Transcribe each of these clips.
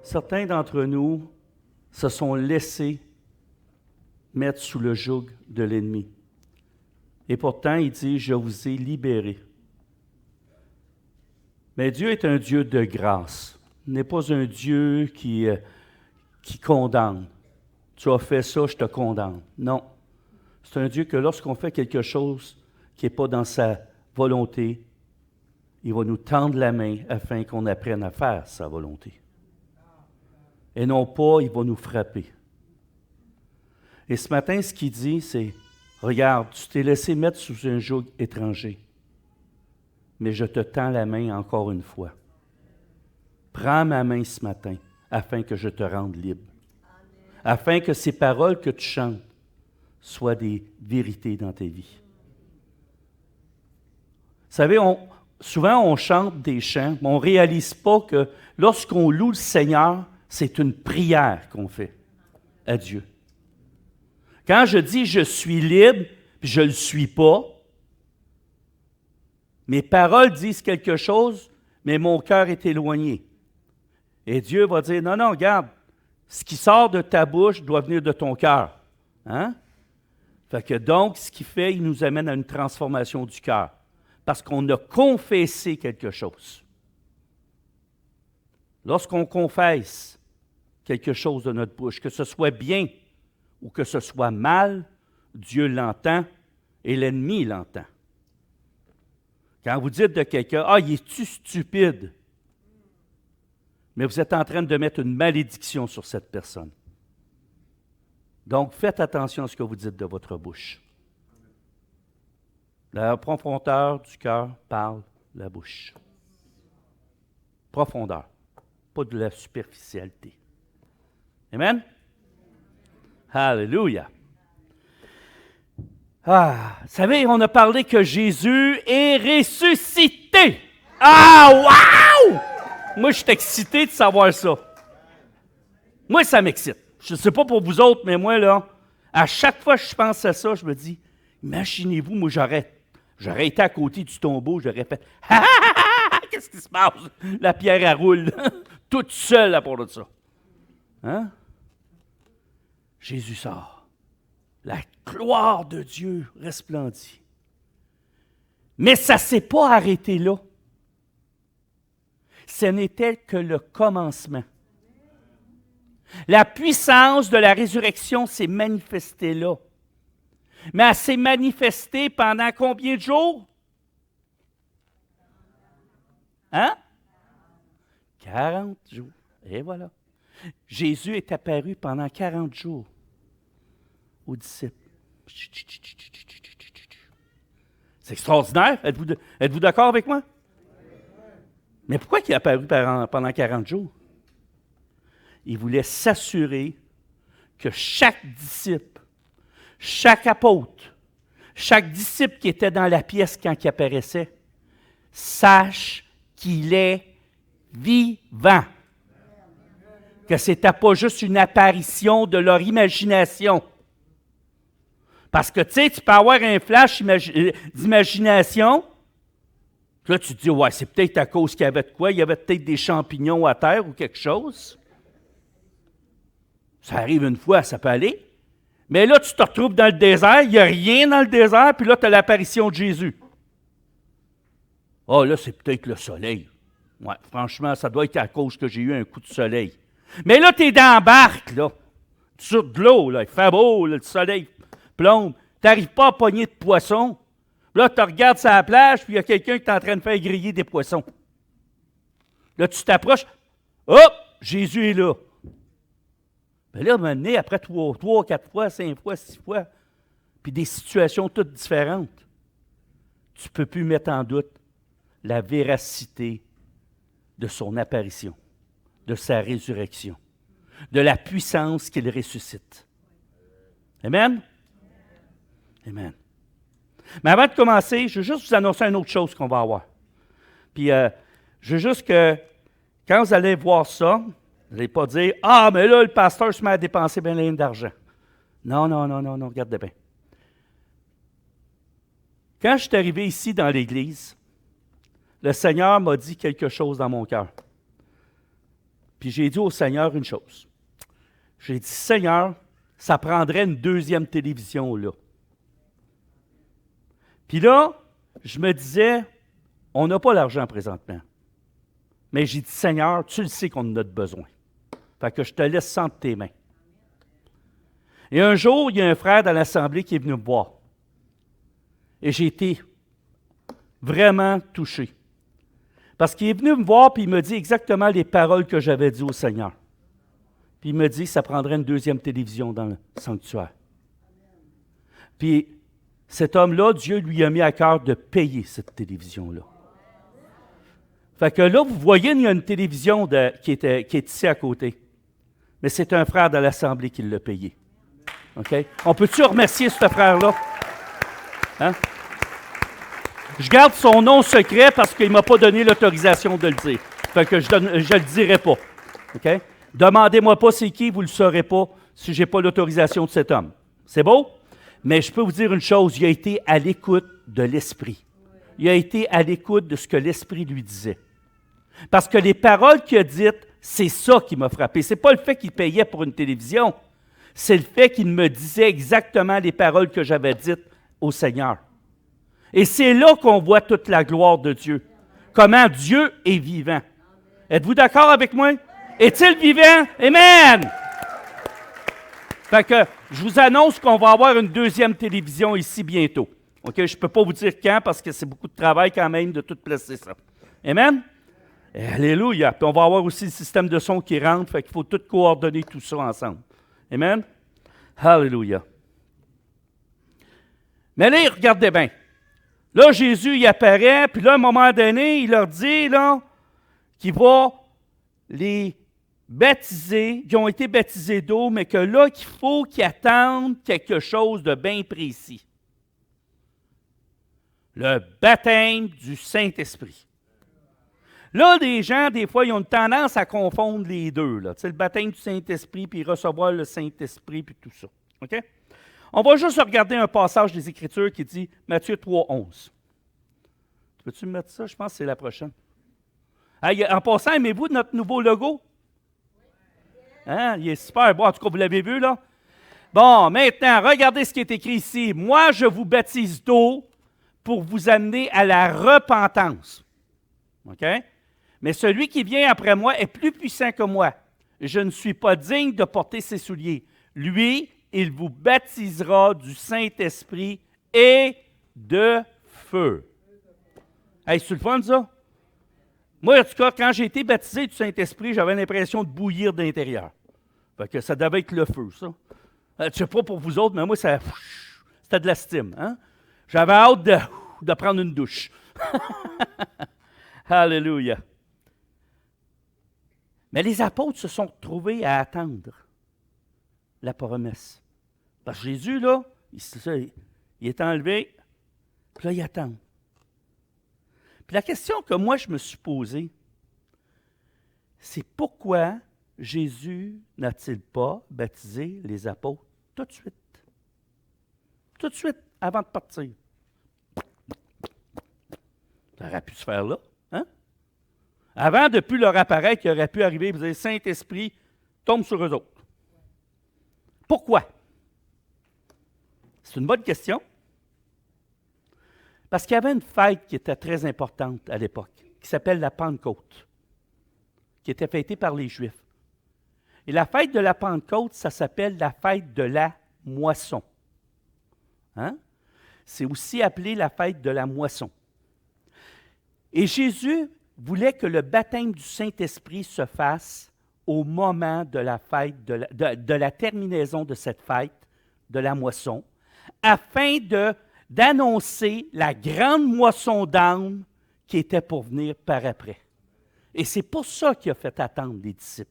Certains d'entre nous se sont laissés mettre sous le joug de l'ennemi. Et pourtant, il dit, je vous ai libérés. Mais Dieu est un Dieu de grâce. Il n'est pas un Dieu qui condamne. Tu as fait ça, je te condamne. Non. C'est un Dieu que lorsqu'on fait quelque chose qui n'est pas dans sa volonté, il va nous tendre la main afin qu'on apprenne à faire sa volonté. Et non pas, il va nous frapper. Et ce matin, ce qu'il dit, c'est, regarde, tu t'es laissé mettre sous un joug étranger, mais je te tends la main encore une fois. Prends ma main ce matin, afin que je te rende libre. Afin que ces paroles que tu chantes soient des vérités dans ta vie. Vous savez, souvent on chante des chants, mais on ne réalise pas que lorsqu'on loue le Seigneur, c'est une prière qu'on fait à Dieu. Quand je dis « je suis libre », puis je ne le suis pas, mes paroles disent quelque chose, mais mon cœur est éloigné. Et Dieu va dire « non, non, regarde, ce qui sort de ta bouche doit venir de ton cœur. Hein? » Fait que donc, ce qu'il fait, il nous amène à une transformation du cœur. Parce qu'on a confessé quelque chose. Lorsqu'on confesse quelque chose de notre bouche, que ce soit bien ou que ce soit mal, Dieu l'entend et l'ennemi l'entend. Quand vous dites de quelqu'un, « Ah, il est-tu stupide? » Mais vous êtes en train de mettre une malédiction sur cette personne. Donc, faites attention à ce que vous dites de votre bouche. La profondeur du cœur parle la bouche. Profondeur, pas de la superficialité. Amen? Alléluia. Ah, vous savez, on a parlé que Jésus est ressuscité. Ah, wow! Moi, je suis excité de savoir ça. Moi, ça m'excite. Je ne sais pas pour vous autres, mais moi, là, à chaque fois que je pense à ça, je me dis, imaginez-vous, moi, j'aurais été à côté du tombeau, j'aurais fait, « Ah, ah, ah, ah, qu'est-ce qui se passe? » La pierre, elle roule, toute seule à part de ça. Hein? Jésus sort. La gloire de Dieu resplendit. Mais ça ne s'est pas arrêté là. Ce n'était que le commencement. La puissance de la résurrection s'est manifestée là. Mais elle s'est manifestée pendant combien de jours? Hein? 40 jours. Et voilà. Jésus est apparu pendant 40 jours aux disciples. C'est extraordinaire. Êtes-vous d'accord avec moi? Mais pourquoi il est apparu pendant 40 jours? Il voulait s'assurer que chaque disciple, chaque apôtre, chaque disciple qui était dans la pièce quand il apparaissait, sache qu'il est vivant. Que ce n'était pas juste une apparition de leur imagination. Parce que, tu sais, tu peux avoir un flash d'imagination. Là, tu te dis, ouais, c'est peut-être à cause qu'il y avait de quoi? Il y avait peut-être des champignons à terre ou quelque chose. Ça arrive une fois, ça peut aller. Mais là, tu te retrouves dans le désert, il n'y a rien dans le désert, puis là, tu as l'apparition de Jésus. Ah, là, c'est peut-être le soleil. Ouais, franchement, ça doit être à cause que j'ai eu un coup de soleil. Mais là, tu es dans la barque, là, sur de l'eau, là, il fait beau, là, le soleil plombe. Tu n'arrives pas à pogner de poissons. Là, tu regardes sur la plage, puis il y a quelqu'un qui est en train de faire griller des poissons. Là, tu t'approches. Hop! Jésus est là. Bien là, à un moment donné, après 3, 4 fois, 5 fois, 6 fois, puis des situations toutes différentes, tu ne peux plus mettre en doute la véracité de son apparition, de sa résurrection, de la puissance qu'il ressuscite. Amen? Amen. Mais avant de commencer, je veux juste vous annoncer une autre chose qu'on va avoir. Puis, je veux juste que, quand vous allez voir ça, vous n'allez pas dire « Ah, mais là, le pasteur se met à dépenser bien d'argent. » Non, non, non, non, non, regardez bien. Quand je suis arrivé ici dans l'Église, le Seigneur m'a dit quelque chose dans mon cœur. Puis j'ai dit au Seigneur une chose. J'ai dit, Seigneur, ça prendrait une deuxième télévision là. Puis là, je me disais, on n'a pas l'argent présentement. Mais j'ai dit, Seigneur, tu le sais qu'on en a besoin. Fait que je te laisse ça entre tes mains. Et un jour, il y a un frère dans l'Assemblée qui est venu me voir. Et j'ai été vraiment touché. Parce qu'il est venu me voir et il m'a dit exactement les paroles que j'avais dit au Seigneur. Puis il me dit que ça prendrait une deuxième télévision dans le sanctuaire. Puis cet homme-là, Dieu lui a mis à cœur de payer cette télévision-là. Fait que là, vous voyez, il y a une télévision qui est ici à côté. Mais c'est un frère de l'Assemblée qui l'a payé. OK? On peut-tu remercier ce frère-là? Hein? Je garde son nom secret parce qu'il ne m'a pas donné l'autorisation de le dire. Fait que je ne le dirai pas. OK? Demandez-moi pas c'est qui, vous ne le saurez pas si je n'ai pas l'autorisation de cet homme. C'est beau? Mais je peux vous dire une chose, il a été à l'écoute de l'Esprit. Il a été à l'écoute de ce que l'Esprit lui disait. Parce que les paroles qu'il a dites, c'est ça qui m'a frappé. Ce n'est pas le fait qu'il payait pour une télévision, c'est le fait qu'il me disait exactement les paroles que j'avais dites au Seigneur. Et c'est là qu'on voit toute la gloire de Dieu. Comment Dieu est vivant. Êtes-vous d'accord avec moi? Est-il vivant? Amen! Fait que je vous annonce qu'on va avoir une deuxième télévision ici bientôt. OK? Je ne peux pas vous dire quand parce que c'est beaucoup de travail quand même de tout placer ça. Amen? Alléluia! Puis on va avoir aussi le système de son qui rentre, fait qu'il faut tout coordonner tout ça ensemble. Amen? Alléluia! Mais là, regardez bien. Là, Jésus, il apparaît, puis là, à un moment donné, il leur dit là, qu'il va les baptisés, qui ont été baptisés d'eau, mais que là, qu'il faut qu'ils attendent quelque chose de bien précis. Le baptême du Saint-Esprit. Là, les gens, des fois, ils ont une tendance à confondre les deux. Là. Tu sais, le baptême du Saint-Esprit, puis recevoir le Saint-Esprit, puis tout ça. OK? On va juste regarder un passage des Écritures qui dit Matthieu 3, 11. Peux-tu me mettre ça? Je pense que c'est la prochaine. Hey, en passant, aimez-vous notre nouveau logo? Hein? Il est super bon. En tout cas, vous l'avez vu, là? Bon, maintenant, regardez ce qui est écrit ici. Moi, je vous baptise d'eau pour vous amener à la repentance. OK? Mais celui qui vient après moi est plus puissant que moi. Je ne suis pas digne de porter ses souliers. Lui, il vous baptisera du Saint-Esprit et de feu. Hey, c'est le fun, ça? Moi, en tout cas, quand j'ai été baptisé du Saint-Esprit, j'avais l'impression de bouillir de l'intérieur. Fait que ça devait être le feu, ça. Je ne sais pas pour vous autres, mais moi, c'était de la stime. Hein? J'avais hâte de prendre une douche. Alléluia. Mais les apôtres se sont retrouvés à attendre la promesse. Parce que Jésus, là, il est enlevé, puis là, il attend. Puis la question que moi, je me suis posée, c'est pourquoi Jésus n'a-t-il pas baptisé les apôtres tout de suite? Tout de suite, avant de partir. Ça aurait pu se faire là. Hein? Avant de plus leur apparaître, il aurait pu arriver, vous avez Saint-Esprit tombe sur eux autres. Pourquoi? C'est une bonne question. Parce qu'il y avait une fête qui était très importante à l'époque, qui s'appelle la Pentecôte, qui était fêtée par les Juifs. Et la fête de la Pentecôte, ça s'appelle la fête de la moisson. Hein? C'est aussi appelé la fête de la moisson. Et Jésus voulait que le baptême du Saint-Esprit se fasse au moment de la fête, de la terminaison de cette fête de la moisson, afin d'annoncer la grande moisson d'âmes qui était pour venir par après. Et c'est pour ça qu'il a fait attendre les disciples.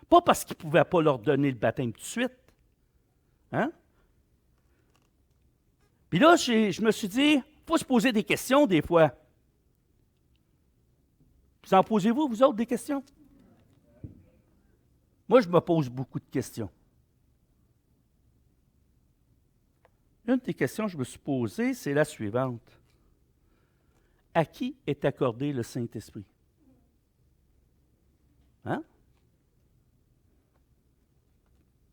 Pas parce qu'il ne pouvait pas leur donner le baptême tout de suite. Hein? Puis là, je me suis dit, il faut se poser des questions des fois. Vous en posez-vous, vous autres, des questions? Moi, je me pose beaucoup de questions. Une des questions que je me suis posée, c'est la suivante. À qui est accordé le Saint-Esprit? Hein?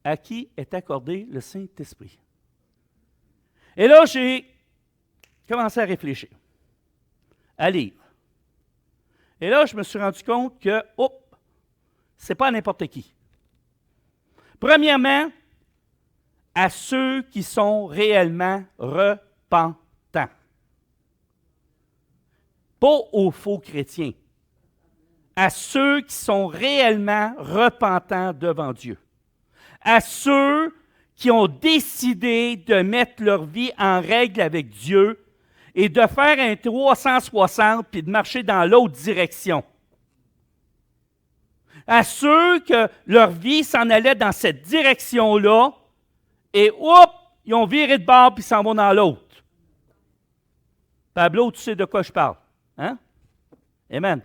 à qui est accordé le Saint-Esprit. Et là, j'ai commencé à réfléchir, à lire. Et là, je me suis rendu compte que, c'est pas n'importe qui. Premièrement, à ceux qui sont réellement repentants. Pas aux faux chrétiens. À ceux qui sont réellement repentants devant Dieu. À ceux qui ont décidé de mettre leur vie en règle avec Dieu et de faire un 360 puis de marcher dans l'autre direction. À ceux que leur vie s'en allait dans cette direction-là et ils ont viré de bord puis s'en vont dans l'autre. Pablo, tu sais de quoi je parle. Hein? Amen.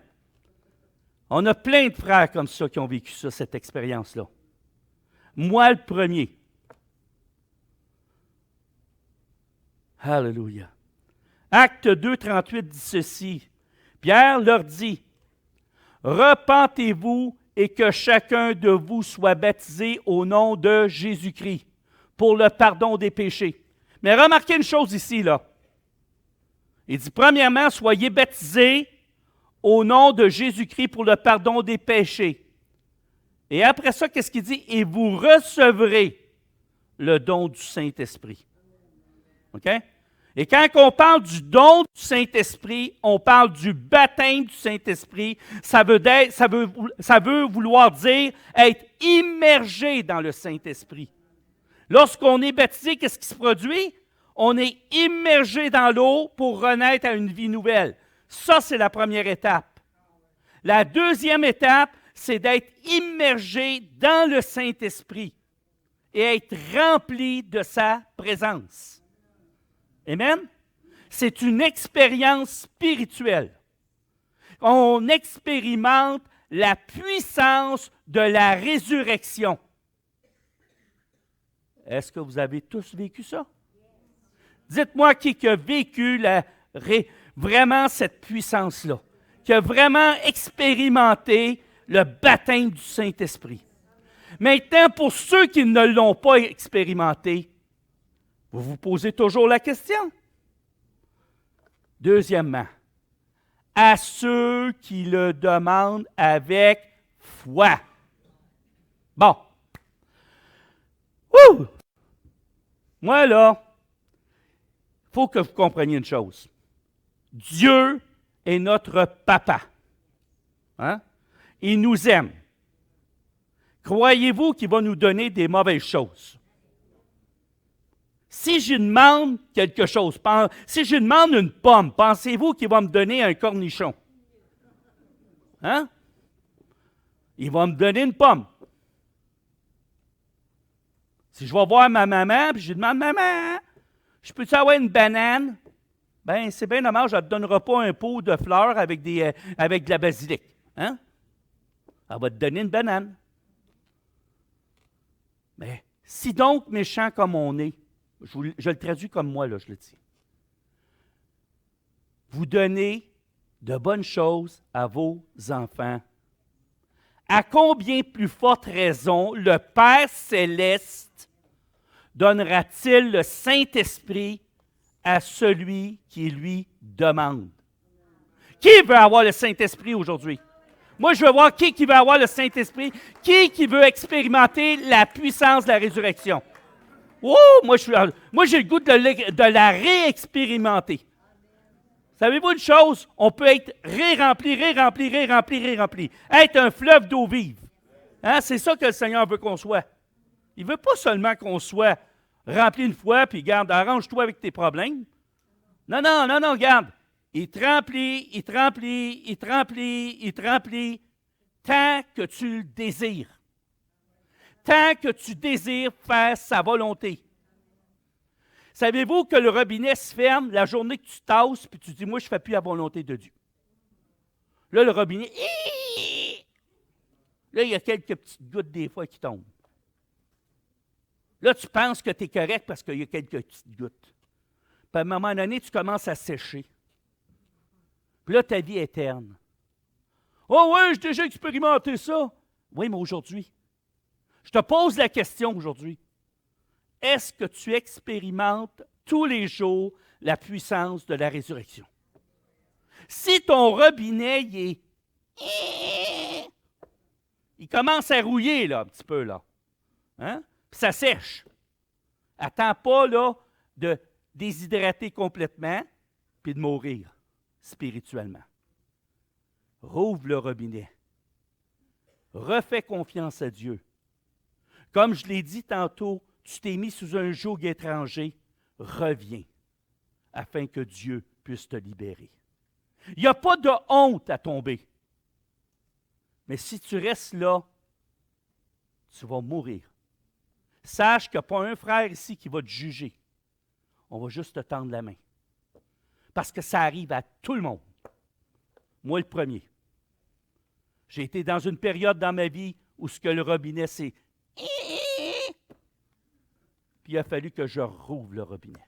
On a plein de frères comme ça qui ont vécu ça, cette expérience-là. Moi, le premier. Alléluia. Acte 2, 38 dit ceci. Pierre leur dit, « Repentez-vous et que chacun de vous soit baptisé au nom de Jésus-Christ pour le pardon des péchés. » Mais remarquez une chose ici, là. Il dit, premièrement, soyez baptisés au nom de Jésus-Christ pour le pardon des péchés. Et après ça, qu'est-ce qu'il dit? Et vous recevrez le don du Saint-Esprit. OK? Et quand on parle du don du Saint-Esprit, on parle du baptême du Saint-Esprit. Ça veut vouloir dire être immergé dans le Saint-Esprit. Lorsqu'on est baptisé, qu'est-ce qui se produit? On est immergé dans l'eau pour renaître à une vie nouvelle. Ça, c'est la première étape. La deuxième étape, c'est d'être immergé dans le Saint-Esprit et être rempli de sa présence. Amen? C'est une expérience spirituelle. On expérimente la puissance de la résurrection. Est-ce que vous avez tous vécu ça? Dites-moi qui a vécu vraiment cette puissance-là, qui a vraiment expérimenté le baptême du Saint-Esprit. Maintenant, pour ceux qui ne l'ont pas expérimenté, vous vous posez toujours la question. Deuxièmement, à ceux qui le demandent avec foi. Bon. Ouh! Moi, là, il faut que vous compreniez une chose. Dieu est notre papa. Hein? Il nous aime. Croyez-vous qu'il va nous donner des mauvaises choses? Si je demande quelque chose, si je demande une pomme, pensez-vous qu'il va me donner un cornichon? Hein? Il va me donner une pomme. Si je vais voir ma maman, puis je lui demande, « Maman, je peux-tu avoir une banane? » Ben, c'est bien dommage, elle ne te donnera pas un pot de fleurs avec de la basilic. Hein? Elle va te donner une banane. Mais si donc méchant comme on est, je le traduis comme moi, là, je le dis. Vous donnez de bonnes choses à vos enfants. À combien plus forte raison le Père céleste donnera-t-il le Saint-Esprit à celui qui lui demande? Qui veut avoir le Saint-Esprit aujourd'hui? Moi, je veux voir qui veut avoir le Saint-Esprit, qui veut expérimenter la puissance de la résurrection. Oh, moi, j'ai le goût de la réexpérimenter. Savez-vous une chose? On peut être rempli. Être un fleuve d'eau vive. Hein? C'est ça que le Seigneur veut qu'on soit. Il ne veut pas seulement qu'on soit rempli une fois, puis garde, arrange-toi avec tes problèmes. Non, garde. Il te remplit, tant que tu le désires. Tant que tu désires faire sa volonté. Savez-vous que le robinet se ferme la journée que tu tasses, puis tu dis, moi, je ne fais plus la volonté de Dieu. Là, le robinet, là, il y a quelques petites gouttes des fois qui tombent. Là, tu penses que tu es correct parce qu'il y a quelques petites gouttes. Puis à un moment donné, tu commences à sécher. Puis là, ta vie est terne. Oh oui, j'ai déjà expérimenté ça. Oui, mais aujourd'hui. Je te pose la question aujourd'hui. Est-ce que tu expérimentes tous les jours la puissance de la résurrection? Si ton robinet, il commence à rouiller, là, un petit peu, là. Hein? Puis ça sèche. Attends pas, là, de déshydrater complètement puis de mourir spirituellement. Rouvre le robinet. Refais confiance à Dieu. Comme je l'ai dit tantôt, tu t'es mis sous un joug étranger. Reviens afin que Dieu puisse te libérer. Il n'y a pas de honte à tomber. Mais si tu restes là, tu vas mourir. Sache qu'il n'y a pas un frère ici qui va te juger. On va juste te tendre la main. Parce que ça arrive à tout le monde. Moi, le premier. J'ai été dans une période dans ma vie où ce que le robinet, c'est... Puis il a fallu que je rouvre le robinet.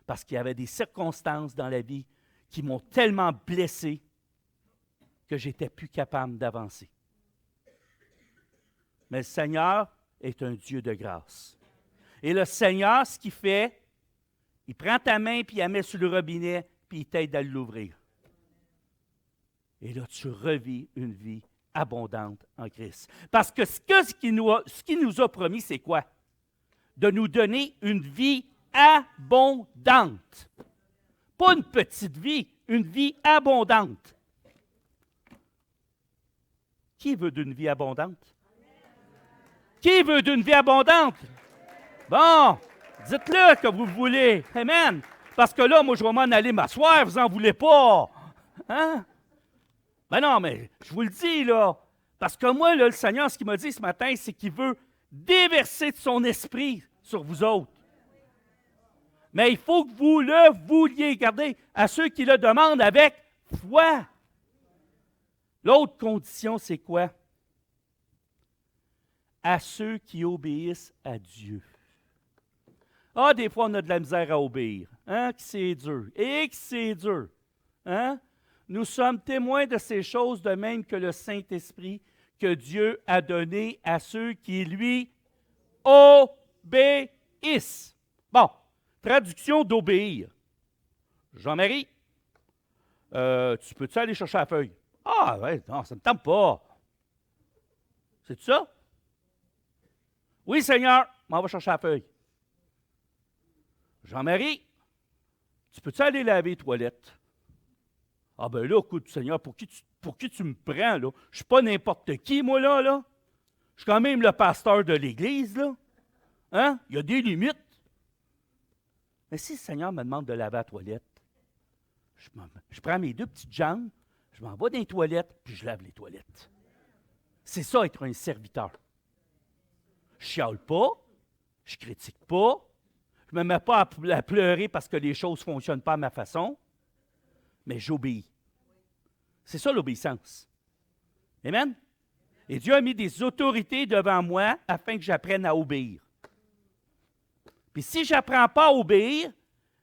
Parce qu'il y avait des circonstances dans la vie qui m'ont tellement blessé que je n'étais plus capable d'avancer. Mais le Seigneur est un Dieu de grâce. Et le Seigneur, ce qu'il fait, il prend ta main, puis il la met sur le robinet, puis il t'aide à l'ouvrir. Et là, tu revis une vie abondante en Christ. Parce que ce qu'il nous a promis, c'est quoi? De nous donner une vie abondante. Pas une petite vie, une vie abondante. Qui veut d'une vie abondante? Qui veut d'une vie abondante? Bon, dites-le que vous voulez. Amen. Parce que là, moi, je vais m'en aller m'asseoir, vous n'en voulez pas. Hein? Ben non, mais je vous le dis, là. Parce que moi, là, le Seigneur, ce qu'il m'a dit ce matin, c'est qu'il veut déverser de son esprit sur vous autres. Mais il faut que vous le vouliez. Regardez, à ceux qui le demandent avec foi. L'autre condition, c'est quoi? À ceux qui obéissent à Dieu. Ah, des fois, on a de la misère à obéir. Hein, que c'est dur. Et que c'est dur. Hein? Nous sommes témoins de ces choses de même que le Saint-Esprit que Dieu a donné à ceux qui lui obéissent. Bon, traduction d'obéir. Jean-Marie, tu peux-tu aller chercher la feuille? Ah, ouais, non, ça ne me tente pas. C'est ça? Oui, Seigneur, on va chercher la feuille. Jean-Marie, tu peux-tu aller laver les toilettes? Ah ben là, écoute, Seigneur, pour qui tu me prends, là? Je ne suis pas n'importe qui, moi, là. Je suis quand même le pasteur de l'Église, là. Hein? Il y a des limites. Mais si le Seigneur me demande de laver la toilette, je prends mes deux petites jambes, je m'en vais dans les toilettes, puis je lave les toilettes. C'est ça, être un serviteur. Je ne chiale pas, je ne critique pas, je ne me mets pas à pleurer parce que les choses ne fonctionnent pas à ma façon, mais j'obéis. C'est ça l'obéissance. Amen? Et Dieu a mis des autorités devant moi afin que j'apprenne à obéir. Puis si je n'apprends pas à obéir,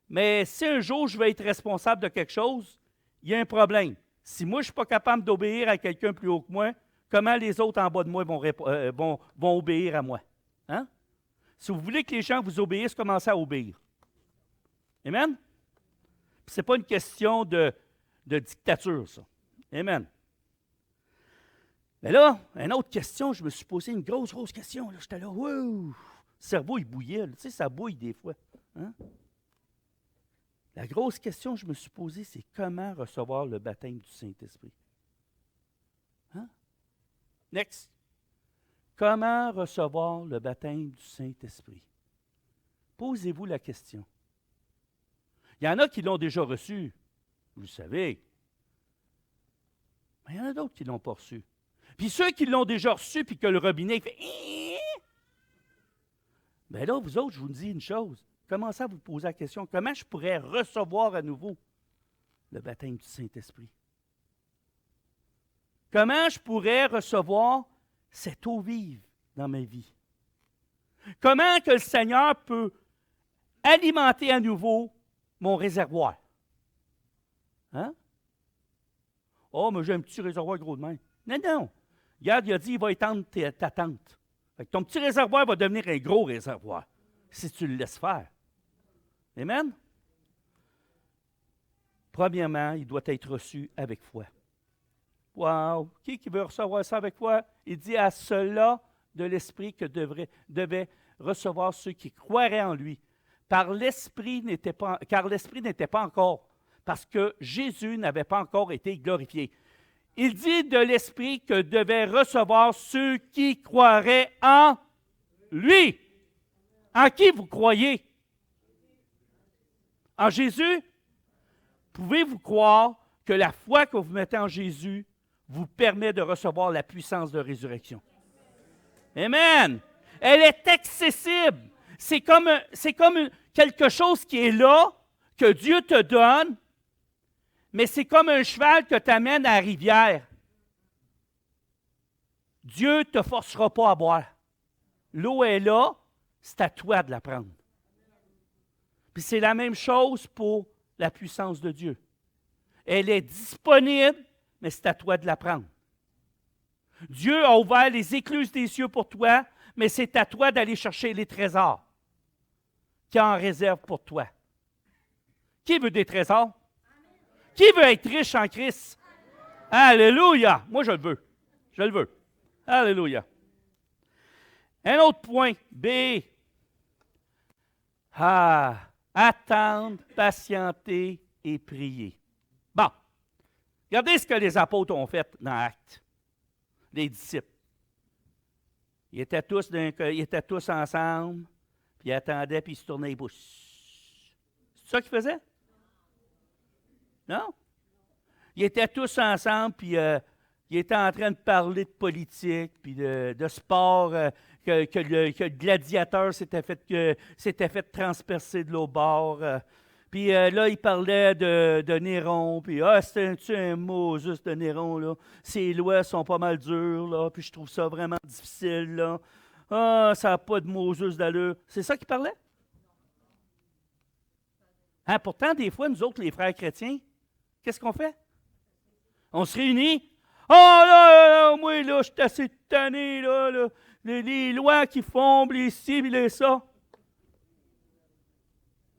mais si un jour je vais être responsable de quelque chose, il y a un problème. Si moi je ne suis pas capable d'obéir à quelqu'un plus haut que moi, comment les autres en bas de moi vont obéir à moi? Hein? Si vous voulez que les gens vous obéissent, commencez à obéir. Amen? Ce n'est pas une question de dictature, ça. Amen. Mais là, une autre question, je me suis posé une grosse question. J'étais là, wow! Le cerveau, il bouillait. Tu sais, ça bouille des fois. Hein? La grosse question que je me suis posée, c'est comment recevoir le baptême du Saint-Esprit? Hein? Next. Comment recevoir le baptême du Saint-Esprit? Posez-vous la question. Il y en a qui l'ont déjà reçu, vous le savez. Mais il y en a d'autres qui ne l'ont pas reçu. Puis ceux qui l'ont déjà reçu, puis que le robinet fait... Bien là, vous autres, je vous dis une chose. Commencez à vous poser la question, comment je pourrais recevoir à nouveau le baptême du Saint-Esprit? Comment je pourrais recevoir cette eau vive dans ma vie? Comment que le Seigneur peut alimenter à nouveau mon réservoir? Hein? Oh, mais j'ai un petit réservoir gros de main. Non, non. Regarde, il a dit, il va étendre ta tente. Fait que ton petit réservoir va devenir un gros réservoir si tu le laisses faire. Amen? Premièrement, il doit être reçu avec foi. Wow! Qui veut recevoir ça avec foi? Il dit à cela de l'Esprit que devaient recevoir ceux qui croiraient en lui. Car l'Esprit n'était pas encore, parce que Jésus n'avait pas encore été glorifié. Il dit de l'Esprit que devaient recevoir ceux qui croiraient en lui. En qui vous croyez? En Jésus? Pouvez-vous croire que la foi que vous mettez en Jésus vous permet de recevoir la puissance de résurrection? Amen! Elle est accessible. C'est comme quelque chose qui est là, que Dieu te donne, mais c'est comme un cheval que tu amènes à la rivière. Dieu ne te forcera pas à boire. L'eau est là, c'est à toi de la prendre. Puis c'est la même chose pour la puissance de Dieu. Elle est disponible, mais c'est à toi de la prendre. Dieu a ouvert les écluses des cieux pour toi, mais c'est à toi d'aller chercher les trésors qu'il en réserve pour toi. Qui veut des trésors? Qui veut être riche en Christ? Alléluia! Moi, je le veux. Je le veux. Alléluia. Un autre point, B. Attendre, patienter et prier. Bon. Regardez ce que les apôtres ont fait dans Actes. Les disciples. Ils étaient tous ensemble, puis ils attendaient, puis ils se tournaient les pouces. C'est ça qu'ils faisaient? Non? Ils étaient tous ensemble, puis ils étaient en train de parler de politique, puis de sport, que le gladiateur s'était fait transpercer de l'autre bord. Puis là, il parlait de Néron, puis c'est un Moses de Néron, là. Ses lois sont pas mal dures, là, puis je trouve ça vraiment difficile, là. Ça n'a pas de Moses d'allure. C'est ça qu'il parlait? Hein, pourtant, des fois, nous autres, les frères chrétiens, qu'est-ce qu'on fait? On se réunit. Là, moi, là, je suis assez tanné, là. Les lois qui font, les ci, les ça.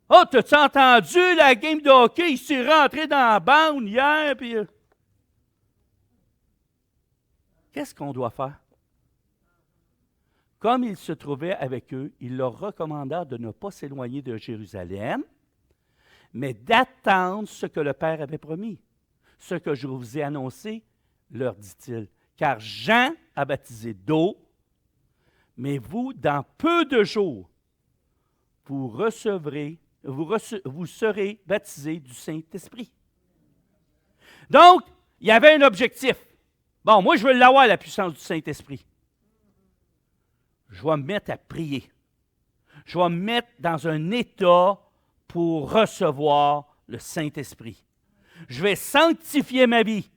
T'as-tu entendu la game de hockey? Il s'est rentré dans la bande hier, puis... Qu'est-ce qu'on doit faire? Comme il se trouvait avec eux, il leur recommanda de ne pas s'éloigner de Jérusalem, mais d'attendre ce que le Père avait promis. Ce que je vous ai annoncé, leur dit-il, car Jean a baptisé d'eau, mais vous, dans peu de jours, vous serez baptisés du Saint-Esprit. Donc, il y avait un objectif. Bon, moi, je veux l'avoir, la puissance du Saint-Esprit. Je vais me mettre à prier. Je vais me mettre dans un état pour recevoir le Saint-Esprit. Je vais sanctifier ma vie.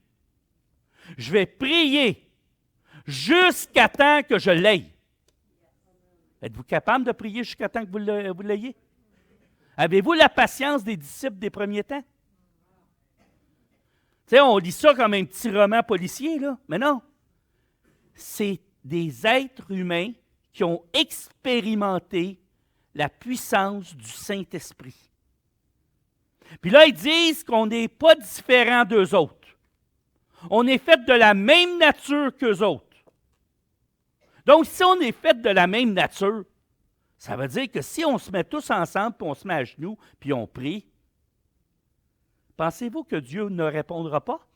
Je vais prier jusqu'à temps que je l'aie. Êtes-vous capable de prier jusqu'à temps que vous l'ayez? Avez-vous la patience des disciples des premiers temps? Tu sais, on lit ça comme un petit roman policier, là, mais non. C'est des êtres humains qui ont expérimenté la puissance du Saint-Esprit. Puis là, ils disent qu'on n'est pas différent d'eux autres. On est fait de la même nature qu'eux autres. Donc, si on est fait de la même nature, ça veut dire que si on se met tous ensemble, puis on se met à genoux, puis on prie, pensez-vous que Dieu ne répondra pas?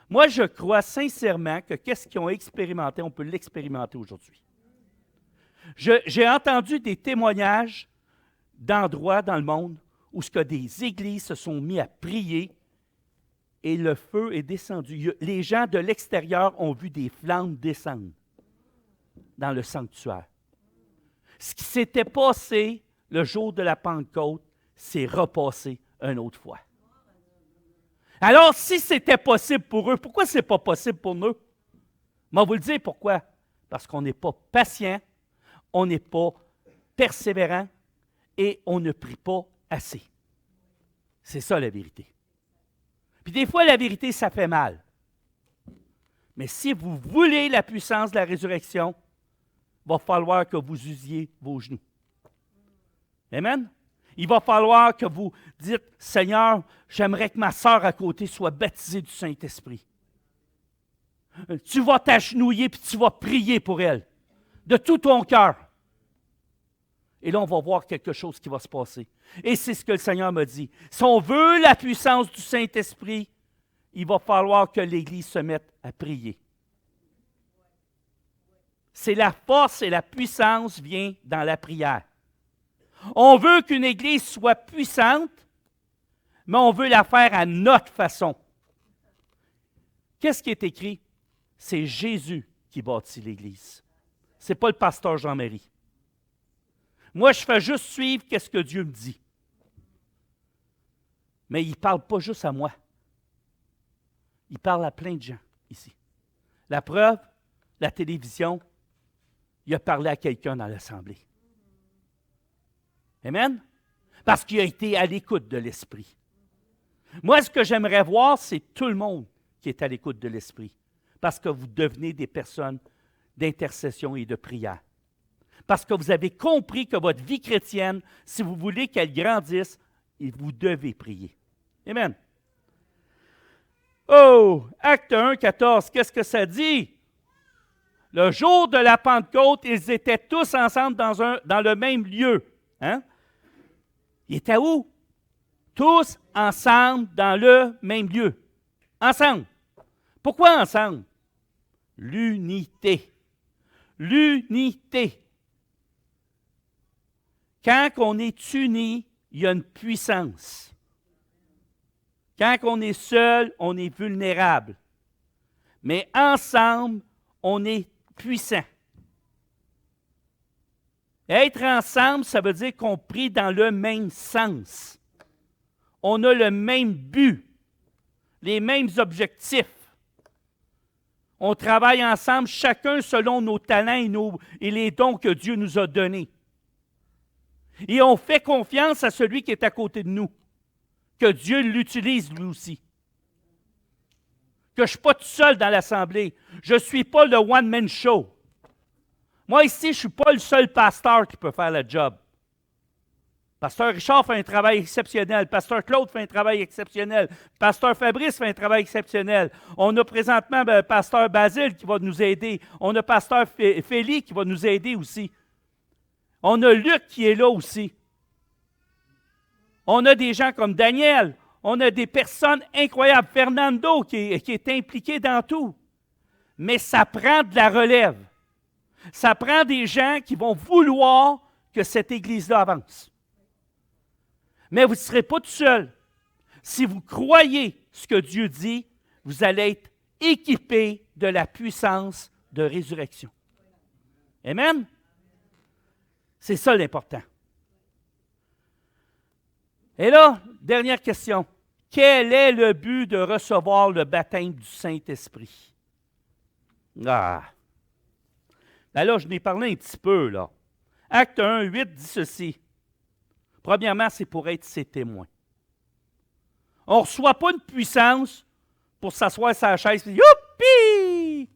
Moi, je crois sincèrement que qu'est-ce qu'ils ont expérimenté, on peut l'expérimenter aujourd'hui. J'ai entendu des témoignages d'endroits dans le monde où des églises se sont mis à prier et le feu est descendu. Les gens de l'extérieur ont vu des flammes descendre dans le sanctuaire. Ce qui s'était passé le jour de la Pentecôte s'est repassé une autre fois. Alors, si c'était possible pour eux, pourquoi ce n'est pas possible pour nous? Je vais vous le dire pourquoi. Parce qu'on n'est pas patient, on n'est pas persévérant et on ne prie pas assez. C'est ça la vérité. Puis des fois, la vérité, ça fait mal. Mais si vous voulez la puissance de la résurrection, il va falloir que vous usiez vos genoux. Amen? Il va falloir que vous dites, Seigneur, j'aimerais que ma sœur à côté soit baptisée du Saint-Esprit. Tu vas t'agenouiller puis tu vas prier pour elle, de tout ton cœur. Et là, on va voir quelque chose qui va se passer. Et c'est ce que le Seigneur m'a dit. Si on veut la puissance du Saint-Esprit, il va falloir que l'Église se mette à prier. C'est la force et la puissance vient dans la prière. On veut qu'une Église soit puissante, mais on veut la faire à notre façon. Qu'est-ce qui est écrit? C'est Jésus qui bâtit l'Église. Ce n'est pas le pasteur Jean-Marie. Moi, je fais juste suivre ce que Dieu me dit. Mais il ne parle pas juste à moi. Il parle à plein de gens ici. La preuve, la télévision, il a parlé à quelqu'un dans l'Assemblée. Amen? Parce qu'il a été à l'écoute de l'Esprit. Moi, ce que j'aimerais voir, c'est tout le monde qui est à l'écoute de l'Esprit. Parce que vous devenez des personnes d'intercession et de prière. Parce que vous avez compris que votre vie chrétienne, si vous voulez qu'elle grandisse, vous devez prier. Amen. Oh, Acte 1, 14, qu'est-ce que ça dit? Le jour de la Pentecôte, ils étaient tous ensemble dans le même lieu. Hein? Ils étaient où? Tous ensemble dans le même lieu. Ensemble. Pourquoi ensemble? L'unité. L'unité. Quand on est unis, il y a une puissance. Quand on est seul, on est vulnérable. Mais ensemble, on est puissant. Être ensemble, ça veut dire qu'on prie dans le même sens. On a le même but, les mêmes objectifs. On travaille ensemble, chacun selon nos talents et les dons que Dieu nous a donnés. Et on fait confiance à celui qui est à côté de nous, que Dieu l'utilise lui aussi. Que je ne suis pas tout seul dans l'Assemblée. Je ne suis pas le one-man show. Moi, ici, je ne suis pas le seul pasteur qui peut faire le job. Pasteur Richard fait un travail exceptionnel. Pasteur Claude fait un travail exceptionnel. Pasteur Fabrice fait un travail exceptionnel. On a présentement Pasteur Basile qui va nous aider. On a Pasteur Félix qui va nous aider aussi. On a Luc qui est là aussi. On a des gens comme Daniel. On a des personnes incroyables. Fernando qui est impliqué dans tout. Mais ça prend de la relève. Ça prend des gens qui vont vouloir que cette Église-là avance. Mais vous ne serez pas tout seul. Si vous croyez ce que Dieu dit, vous allez être équipés de la puissance de résurrection. Amen? C'est ça l'important. Et là, dernière question. Quel est le but de recevoir le baptême du Saint-Esprit? Ben là, je n'ai parlé un petit peu, là. Acte 1, 8 dit ceci. Premièrement, c'est pour être ses témoins. On ne reçoit pas une puissance pour s'asseoir sur la chaise et dire « Youpi! »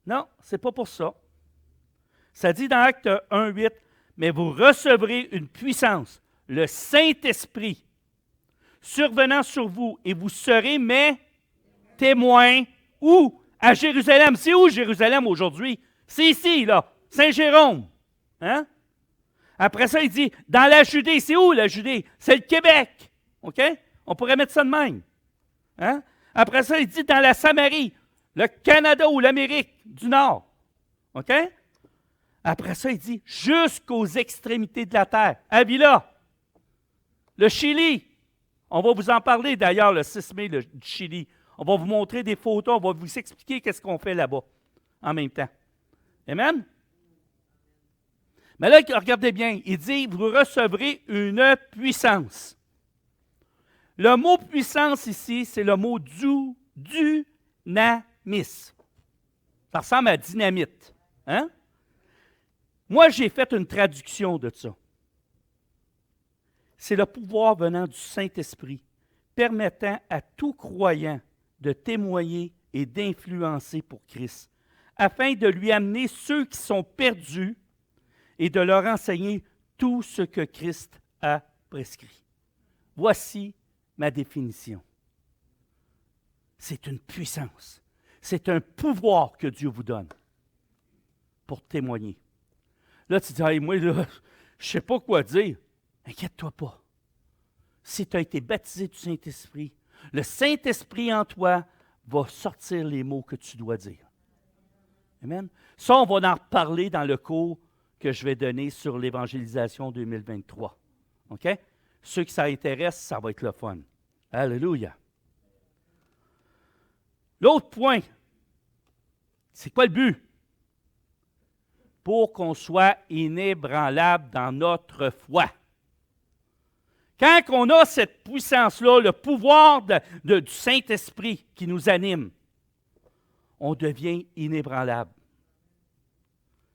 Non, ce n'est pas pour ça. Ça dit dans Acte 1, 8, « Mais vous recevrez une puissance, le Saint-Esprit, survenant sur vous, et vous serez mes témoins. » Où? À Jérusalem. C'est où Jérusalem aujourd'hui? C'est ici, là. Saint-Jérôme. Hein? Après ça, il dit, dans la Judée. C'est où la Judée? C'est le Québec. OK? On pourrait mettre ça de même. Hein? Après ça, il dit, dans la Samarie, le Canada ou l'Amérique du Nord. OK? Après ça, il dit, jusqu'aux extrémités de la terre. Avila. Le Chili. On va vous en parler d'ailleurs le 6 mai du Chili. On va vous montrer des photos, on va vous expliquer qu'est-ce qu'on fait là-bas en même temps. Amen? Mais là, regardez bien, il dit, vous recevrez une puissance. Le mot puissance ici, c'est le mot dunamis. Ça ressemble à dynamite. Hein? Moi, j'ai fait une traduction de ça. C'est le pouvoir venant du Saint-Esprit, permettant à tout croyant de témoigner et d'influencer pour Christ, afin de lui amener ceux qui sont perdus et de leur enseigner tout ce que Christ a prescrit. Voici ma définition. C'est une puissance, c'est un pouvoir que Dieu vous donne pour témoigner. Là, tu dis, hey, moi, là, je ne sais pas quoi dire. Inquiète-toi pas. Si tu as été baptisé du Saint-Esprit, le Saint-Esprit en toi va sortir les mots que tu dois dire. Amen. Ça, on va en reparler dans le cours que je vais donner sur l'évangélisation 2023. OK? Ceux qui s'intéressent, ça va être le fun. Alléluia. L'autre point, c'est quoi le but? Pour qu'on soit inébranlable dans notre foi. Quand on a cette puissance-là, le pouvoir du Saint-Esprit qui nous anime, on devient inébranlable.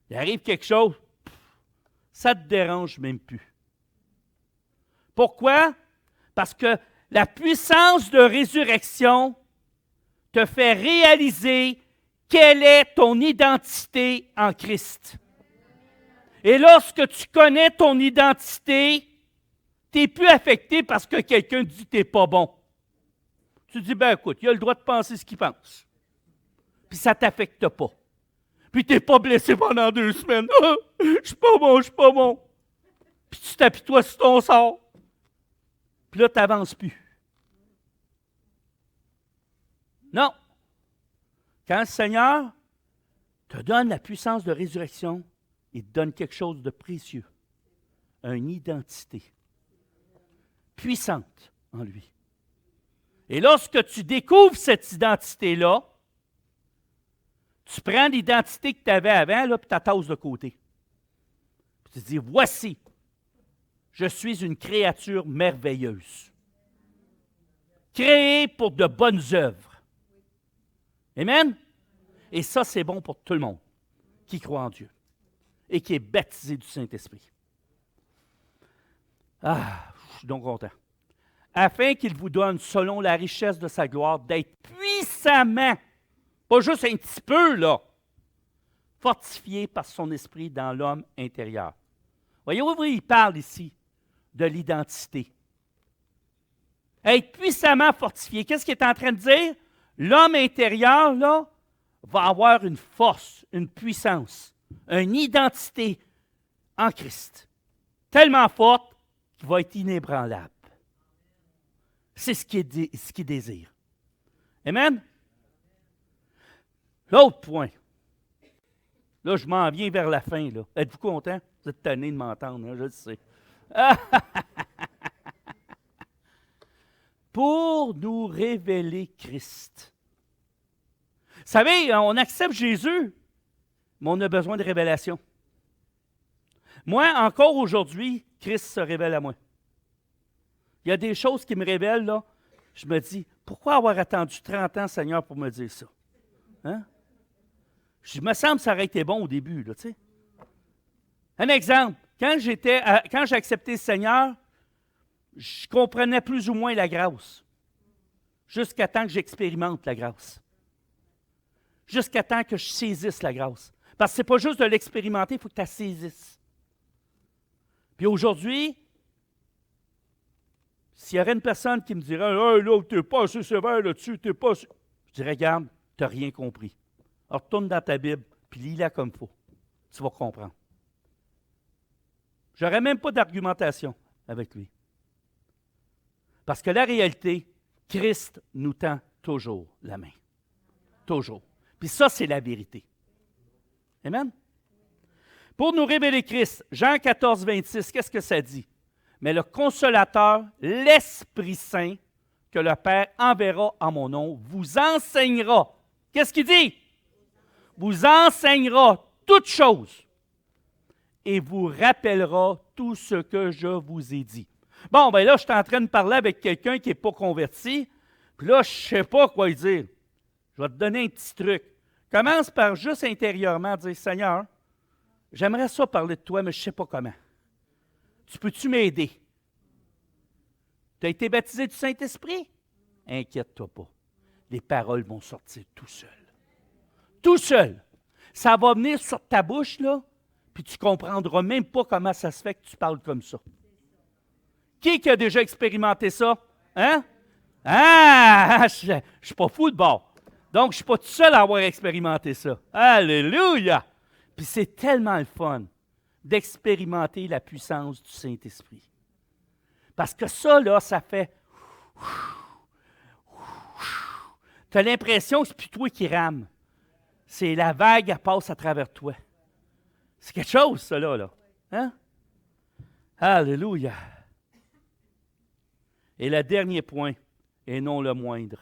Il arrive quelque chose, ça ne te dérange même plus. Pourquoi? Parce que la puissance de résurrection te fait réaliser quelle est ton identité en Christ. Et lorsque tu connais ton identité, tu n'es plus affecté parce que quelqu'un dit que tu n'es pas bon. Tu dis, ben écoute, il a le droit de penser ce qu'il pense. Puis ça ne t'affecte pas. Puis tu n'es pas blessé pendant 2 semaines. Ah, je suis pas bon, je suis pas bon. Puis tu t'appuies-toi sur ton sort. Puis là, tu n'avances plus. Non. Quand le Seigneur te donne la puissance de résurrection, il te donne quelque chose de précieux. Une identité puissante en lui. Et lorsque tu découvres cette identité-là, tu prends l'identité que tu avais avant, là, puis tu la tasses de côté. Puis tu te dis, voici, je suis une créature merveilleuse, créée pour de bonnes œuvres. Amen? Et ça, c'est bon pour tout le monde qui croit en Dieu et qui est baptisé du Saint-Esprit. Ah, je suis donc content. Afin qu'il vous donne, selon la richesse de sa gloire, d'être puissamment, pas juste un petit peu, là, fortifié par son esprit dans l'homme intérieur. Voyez-vous, il parle ici de l'identité. Être puissamment fortifié. Qu'est-ce qu'il est en train de dire? L'homme intérieur, là, va avoir une force, une puissance, une identité en Christ, tellement forte qu'il va être inébranlable. C'est ce qu'il désire. Amen? L'autre point. Là, je m'en viens vers la fin. Là. Êtes-vous content? Vous êtes tannés de m'entendre, hein, je le sais. Pour nous révéler Christ. Vous savez, on accepte Jésus, mais on a besoin de révélation. Moi, encore aujourd'hui, Christ se révèle à moi. Il y a des choses qui me révèlent, là. Je me dis, pourquoi avoir attendu 30 ans, Seigneur, pour me dire ça? Hein? Je me semble que ça aurait été bon au début, là, tu sais. Un exemple, quand j'ai accepté le Seigneur, je comprenais plus ou moins la grâce. Jusqu'à temps que j'expérimente la grâce. Jusqu'à temps que je saisisse la grâce. Parce que ce n'est pas juste de l'expérimenter, il faut que tu la saisisses. Puis aujourd'hui, s'il y aurait une personne qui me dirait hey, « là, tu n'es pas assez sévère là-dessus, tu n'es pas assez... » Je dirais « Regarde, tu n'as rien compris. Alors, retourne dans ta Bible, puis lis-la comme il faut. Tu vas comprendre. » Je n'aurais même pas d'argumentation avec lui. Parce que la réalité, Christ nous tend toujours la main. Toujours. Puis ça, c'est la vérité. Amen? Pour nous révéler Christ, Jean 14, 26, qu'est-ce que ça dit? Mais le Consolateur, l'Esprit Saint, que le Père enverra en mon nom, vous enseignera. Qu'est-ce qu'il dit? Vous enseignera toutes choses et vous rappellera tout ce que je vous ai dit. Bon, bien là, je suis en train de parler avec quelqu'un qui n'est pas converti, puis là, je ne sais pas quoi lui dire. Je vais te donner un petit truc. Commence par juste intérieurement dire, Seigneur, j'aimerais ça parler de toi, mais je ne sais pas comment. Tu peux-tu m'aider? Tu as été baptisé du Saint-Esprit? Inquiète-toi pas. les paroles vont sortir tout seul. Tout seul. Ça va venir sur ta bouche, là, puis tu ne comprendras même pas comment ça se fait que tu parles comme ça. Qui a déjà expérimenté ça? Hein? Ah! Je ne suis pas fou de bord. Donc, je ne suis pas tout seul à avoir expérimenté ça. Alléluia! Puis c'est tellement le fun d'expérimenter la puissance du Saint-Esprit. Parce que ça, là, ça fait... Tu as l'impression que c'est plus toi qui rame. C'est la vague, elle passe à travers toi. C'est quelque chose, ça, là. Hein? Alléluia! Et le dernier point, et non le moindre,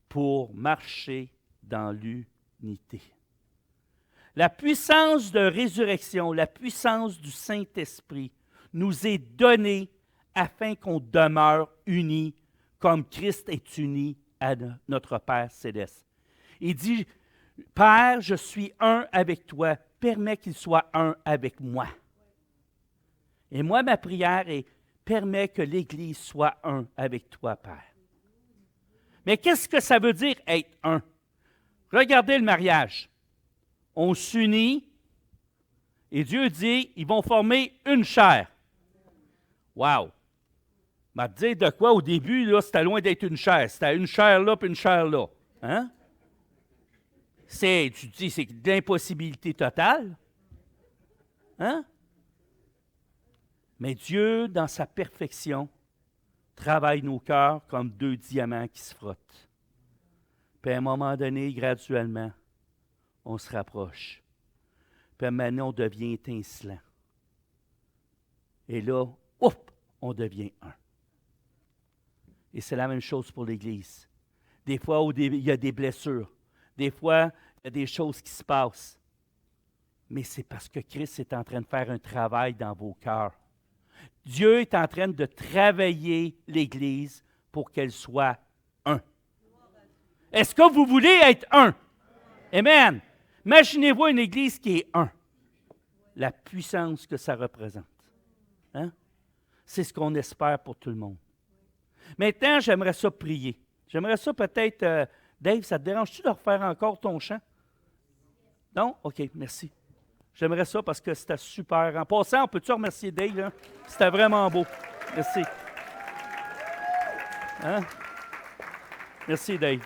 pour marcher dans l'unité. La puissance de résurrection, la puissance du Saint-Esprit nous est donnée afin qu'on demeure unis comme Christ est uni à notre Père céleste. Il dit, « Père, je suis un avec toi, permets qu'il soit un avec moi. » Et moi, ma prière est, « Permets que l'Église soit un avec toi, Père. » Mais qu'est-ce que ça veut dire être un? Regardez le mariage. On s'unit et Dieu dit, ils vont former une chair. Wow! Je vais te dire de quoi au début, là, c'était loin d'être une chair. C'était une chair là puis une chair là. Hein? Tu dis, c'est de l'impossibilité totale. Hein? Mais Dieu, dans sa perfection, travaille nos cœurs comme deux diamants qui se frottent. Puis à un moment donné, graduellement, on se rapproche. Puis maintenant, on devient étincelant. Et là, ouf, on devient un. Et c'est la même chose pour l'Église. Des fois, il y a des blessures. Des fois, il y a des choses qui se passent. Mais c'est parce que Christ est en train de faire un travail dans vos cœurs. Dieu est en train de travailler l'Église pour qu'elle soit un. Est-ce que vous voulez être un? Amen. Imaginez-vous une Église qui est un. La puissance que ça représente. Hein? C'est ce qu'on espère pour tout le monde. Maintenant, j'aimerais ça prier. J'aimerais ça peut-être, Dave, ça te dérange-tu de refaire encore ton chant? Non? OK, merci. J'aimerais ça parce que c'était super. En passant, on peut-tu remercier Dave? Hein? C'était vraiment beau. Merci. Hein? Merci, Dave.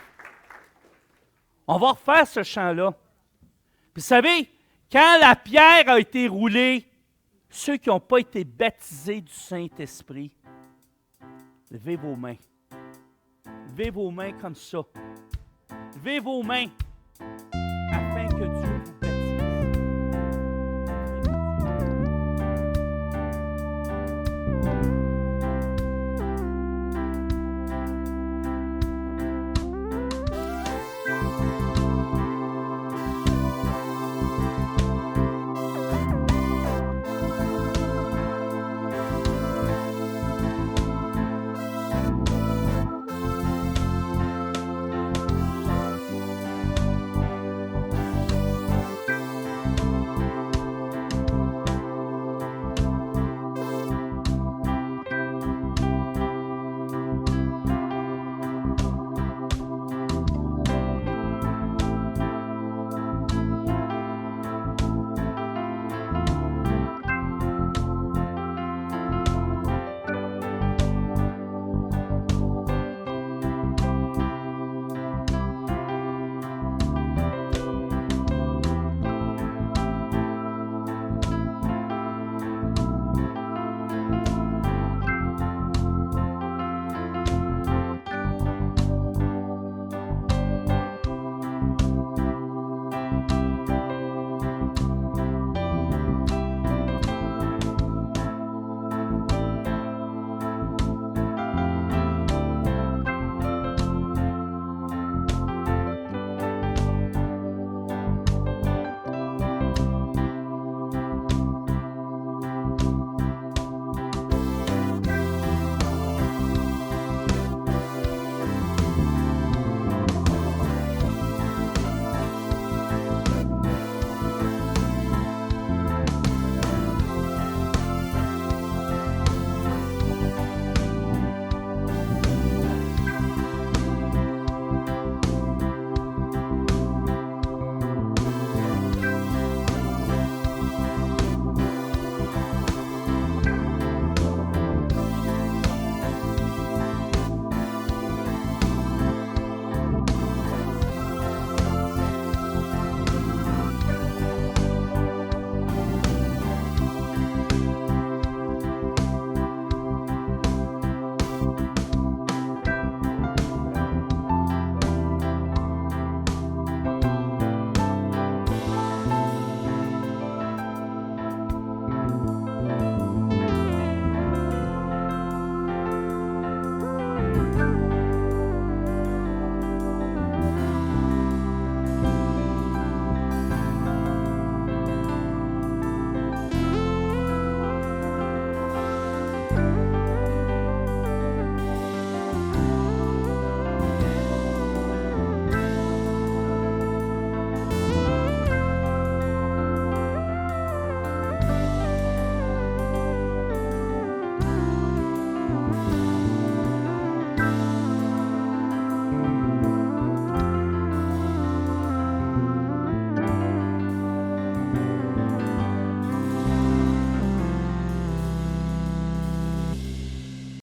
On va refaire ce chant-là. Puis, vous savez, quand la pierre a été roulée, ceux qui n'ont pas été baptisés du Saint-Esprit, levez vos mains. Levez vos mains comme ça. Levez vos mains.